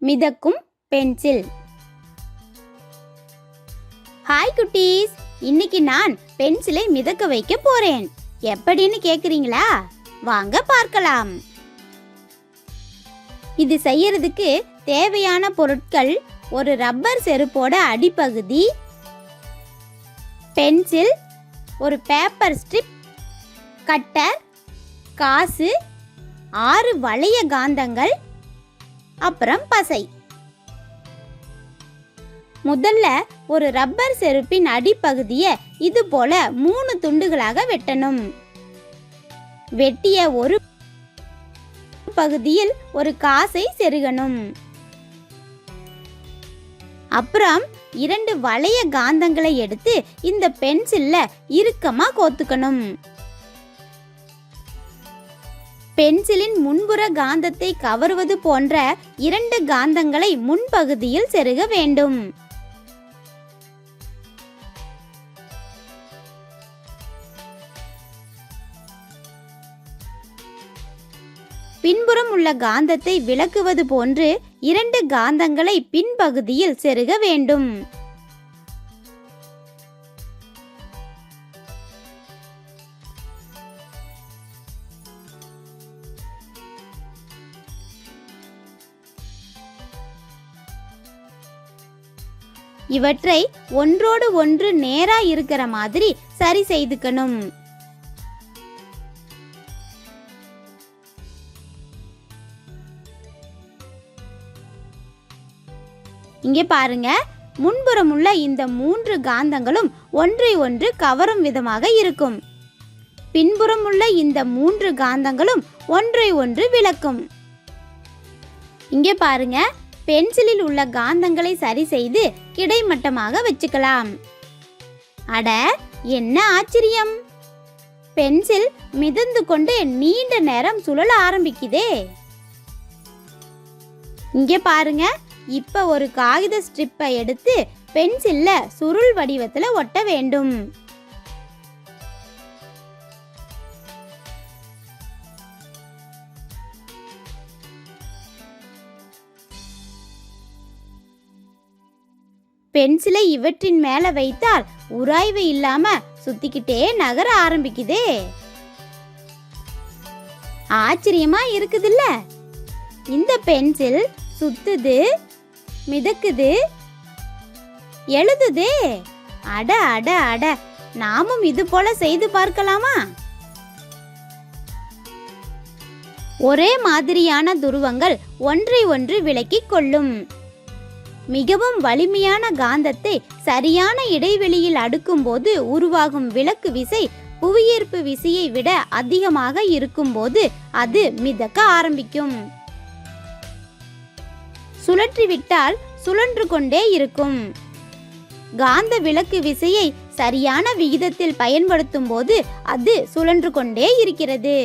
மிதக்கும் pencil. Hi குட்டீஸ், இன்னைக்கு நான் பென்சிலை மிதக்க வைக்க போறேன். எப்படின்னு கேக்குறீங்களா? வாங்க பார்க்கலாம். இது செய்யறதுக்கு தேவையான பொருட்கள்: ஒரு ரப்பர் செருப்போட அடிப்பகுதி, பென்சில், ஒரு பேப்பர் ஸ்ட்ரிப், கட்டர், காசு, 6 வளைய காந்தங்கள், அப்புறம் பசை. முதல்ல ஒரு ரப்பர் செருப்பின் அடிப்பகுதியை இது போல 3 துண்டுகளாக வெட்டணும். வெட்டிய ஒரு பகுதியில் ஒரு காசை செருகணும். அப்புறம் 2 வளைய காந்தங்களை எடுத்து இந்த பென்சில்ல இறுக்கமா கோத்துக்கணும். பென்சிலின் முன்புற காந்தத்தை கவருவது போன்ற 2 காந்தங்களை முன்பகுதியில் செருக வேண்டும். பின்புறம் உள்ள காந்தத்தை விலக்குவது போன்று 2 காந்தங்களை பின்பகுதியில் செருக வேண்டும். இவற்றை ஒன்றோடு ஒன்று நேரா இருக்கிற மாதிரி சரி செய்துக்கணும். இங்கே பாருங்க, முன்புறம் உள்ள இந்த 3 காந்தங்களும் ஒன்றை ஒன்று கவரும் விதமாக இருக்கும். பின்புறம் உள்ள இந்த 3 காந்தங்களும் ஒன்றை ஒன்று விலக்கும். இங்கே பாருங்க, பென்சிலில் உள்ள காந்தங்களை சரி செய்து கிடைமட்டமாக வச்சுக்கலாம். அட, என்ன ஆச்சரியம்! பென்சில் மிதந்து கொண்டு நீண்ட நேரம் சுழல ஆரம்பிக்குதே. இங்கே பாருங்க, இப்ப ஒரு காகித ஸ்ட்ரிப்பை எடுத்து பென்சில்ல சுருள் வடிவத்துல ஒட்ட வேண்டும். பென்சிலை இவற்றின் மேல வைத்தால் உராய்வு இல்லாம சுத்திக்கிட்டே நகர ஆரம்பிக்குதே. ஆச்சரியமா இருக்குதுல்ல? இந்த பென்சில் சுத்துது, மிதக்குது, எழுதுதே. அட அட அட, நாமும் இது போல செய்து பார்க்கலாமா? ஒரே மாதிரியான துருவங்கள் ஒன்றை ஒன்று விலக்கிக் கொள்ளும். மிகவும் வலிமையான காந்தத்தை சரியான இடைவெளியில் அடுக்கும்போது உருவாகும் விலக்கு விசை புவியீர்ப்பு விசையை விட அதிகமாக இருக்கும்போது அது மிதக்க ஆரம்பிக்கும். சுழற்றிவிட்டால் சுழன்று கொண்டே இருக்கும். காந்த விலக்கு விசையை சரியான விகிதத்தில் பயன்படுத்தும் போது அது சுழன்று கொண்டே இருக்கிறது.